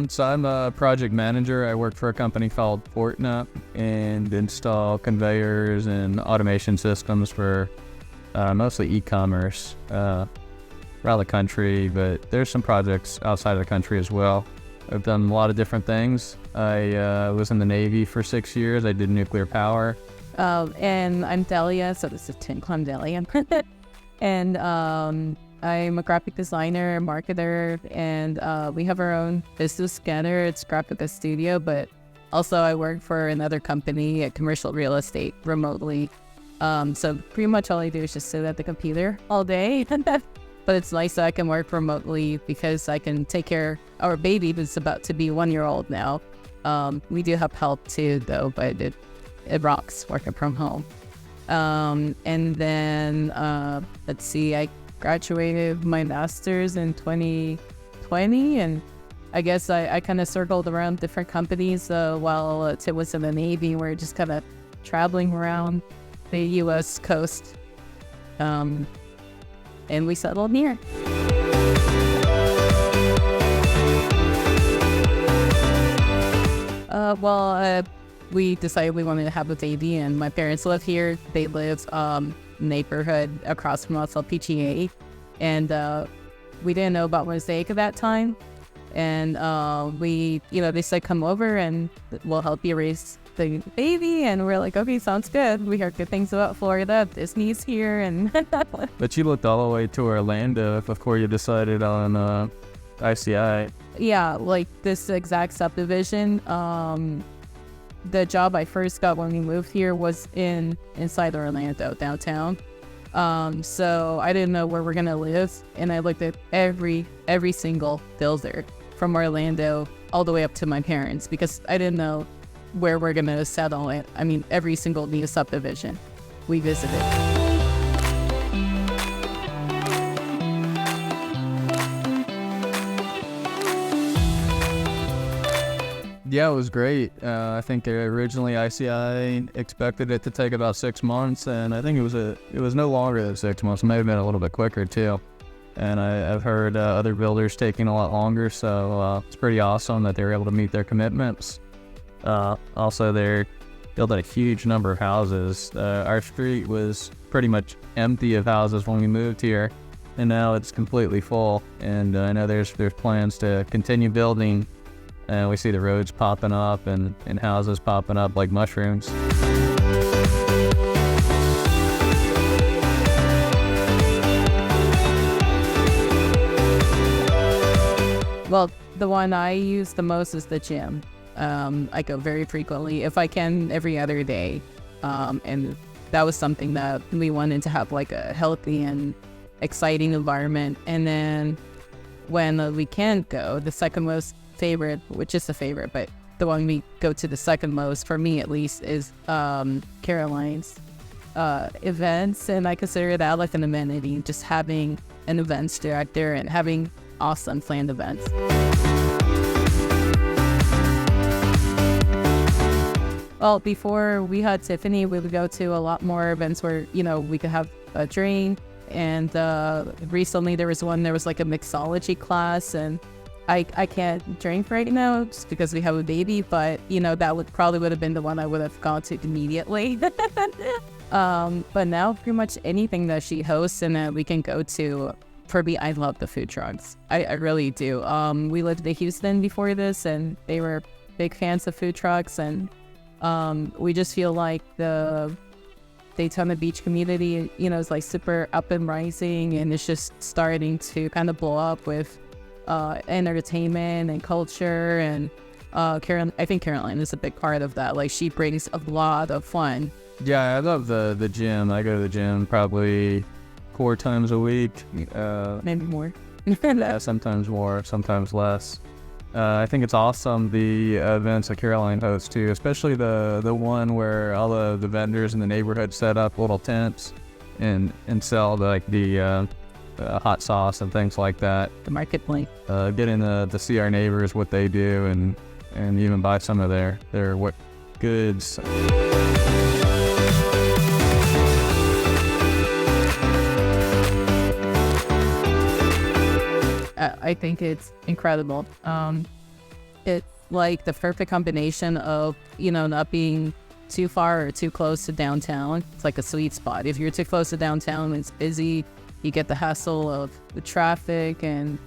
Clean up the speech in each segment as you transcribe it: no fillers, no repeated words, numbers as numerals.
So I'm a project manager. I work for a company called Fortnite and install conveyors and automation systems for mostly e-commerce around the country, but there's some projects outside of the country as well. I've done a lot of different things. I was in the Navy for 6 years. I did nuclear power. And I'm Delia, so this is Tim Clem Delia. And I'm a graphic designer, marketer, and we have our own business together. It's Graphica Studio, but also I work for another company at commercial real estate remotely. So pretty much all I do is just sit at the computer all day. But it's nice that I can work remotely because I can take care of our baby that's about to be 1 year old now. We do have help too, though, but it rocks working from home. And then, let's see, I graduated my master's in 2020, and I guess I kind of circled around different companies while Tim was in the Navy. We're just kind of traveling around the U.S. coast, and we settled here. We decided we wanted to have a baby, and my parents live here. They live neighborhood across from us, PGA, and we didn't know about Mosaic at that time, and they said come over and we'll help you raise the baby, and we're like, okay, sounds good. We heard good things about Florida. Disney's here, and But you looked all the way to Orlando before you decided on ICI. Yeah, like this exact subdivision. The job I first got when we moved here was inside Orlando, downtown. So I didn't know where we're gonna live, and I looked at every single builder from Orlando all the way up to my parents because I didn't know where we're gonna settle it. I mean, every single new subdivision we visited. Yeah, it was great. I think originally ICI expected it to take about 6 months, and I think it was no longer than 6 months. It may have been a little bit quicker too. And I've heard other builders taking a lot longer, so it's pretty awesome that they were able to meet their commitments. Also, they're building a huge number of houses. Our street was pretty much empty of houses when we moved here, and now it's completely full. And I know there's plans to continue building. And we see the roads popping up and houses popping up like mushrooms. Well, the one I use the most is the gym. I go very frequently, if I can, every other day. And that was something that we wanted to have, like a healthy and exciting environment. And then when we can't go, the second most favorite, which is a favorite, but the one we go to the second most, for me at least, is Caroline's events, and I consider that like an amenity, just having an events director and having awesome planned events. Well, before we had Tiffany, we would go to a lot more events where, we could have a drink, and recently there was like a mixology class, and I can't drink right now just because we have a baby, but that would have been the one I would have gone to immediately. But now pretty much anything that she hosts and that we can go to. For me, I love the food trucks. I really do. We lived in Houston before this, and they were big fans of food trucks, and we just feel like the Daytona Beach community, is like super up and rising, and it's just starting to kind of blow up with entertainment and culture, and I think Caroline is a big part of that. Like, she brings a lot of fun. Yeah, I love the gym. I go to the gym probably 4 times a week. Maybe more. Yeah, sometimes more, sometimes less. I think it's awesome, the events that Caroline hosts too, especially the one where all the vendors in the neighborhood set up little tents and sell the hot sauce and things like that. The marketplace. Getting to see our neighbors, what they do, and even buy some of their goods. I think it's incredible. It's like the perfect combination of, not being too far or too close to downtown. It's like a sweet spot. If you're too close to downtown, it's busy. You get the hassle of the traffic, and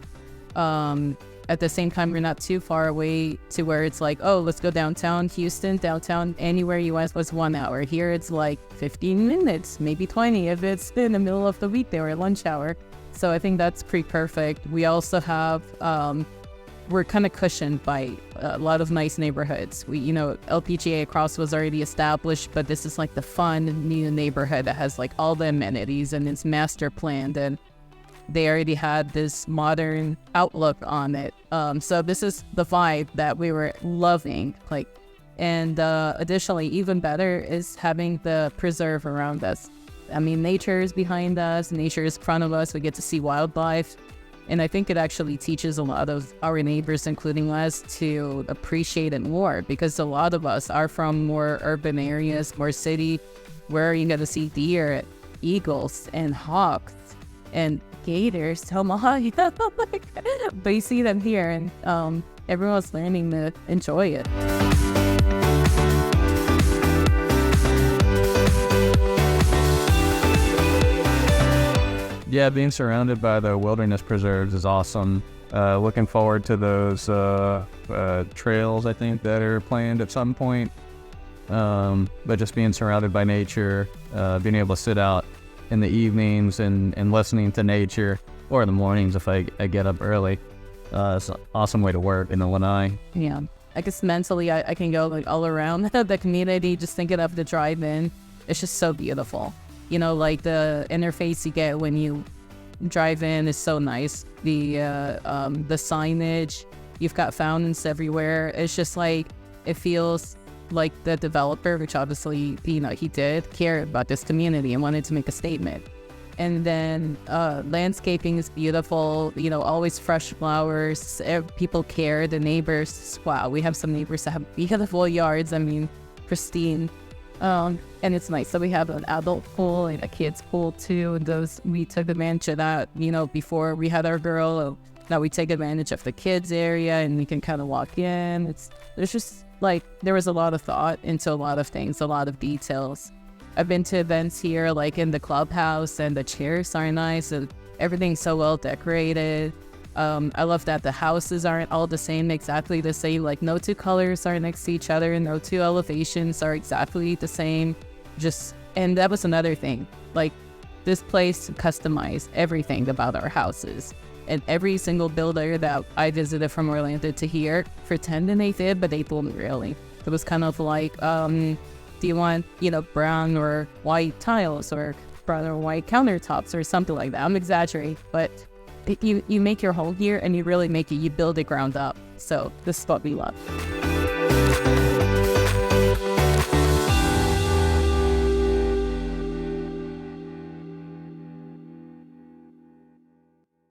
at the same time, you're not too far away to where it's like, oh, let's go downtown Houston, downtown anywhere you went was 1 hour. Here it's like 15 minutes, maybe 20 if it's in the middle of the weekday or lunch hour. So I think that's pretty perfect. We also have, we're kind of cushioned by a lot of nice neighborhoods. LPGA across was already established, but this is like the fun new neighborhood that has like all the amenities and it's master planned, and they already had this modern outlook on it. So this is the vibe that we were loving. And additionally, even better is having the preserve around us. I mean, nature is behind us, nature is in front of us. We get to see wildlife. And I think it actually teaches a lot of our neighbors, including us, to appreciate it more, because a lot of us are from more urban areas, more city, where you get to see deer, eagles, and hawks, and gators, tomahawk. But you see them here, and everyone's learning to enjoy it. Yeah, being surrounded by the wilderness preserves is awesome. Looking forward to those trails, I think, that are planned at some point. But just being surrounded by nature, being able to sit out in the evenings and listening to nature, or in the mornings if I get up early. It's an awesome way to work in Illinois. Yeah, I guess mentally I can go like all around the community, just thinking of the drive-in. It's just so beautiful. Like the interface you get when you drive in is so nice. The signage, you've got fountains everywhere. It's just like, it feels like the developer, which obviously, he did care about this community and wanted to make a statement. And then landscaping is beautiful, always fresh flowers. People care, the neighbors. Wow, we have some neighbors that have beautiful yards. I mean, pristine. And it's nice. So we have an adult pool and a kids pool too. And we took advantage of that, before we had our girl. Now we take advantage of the kids area and we can kind of walk in. There's just like, there was a lot of thought into a lot of things, a lot of details. I've been to events here, like in the clubhouse, and the chairs are nice and everything's so well decorated. I love that the houses aren't all the same, exactly the same. Like no two colors are next to each other, no two elevations are exactly the same. And that was another thing. Like, this place customized everything about our houses. And every single builder that I visited from Orlando to here pretended they did, but they told me really. It was kind of like, do you want, brown or white tiles, or brown or white countertops, or something like that? I'm exaggerating, but you make your home here, and you really make it. You build it ground up. So this is what we love.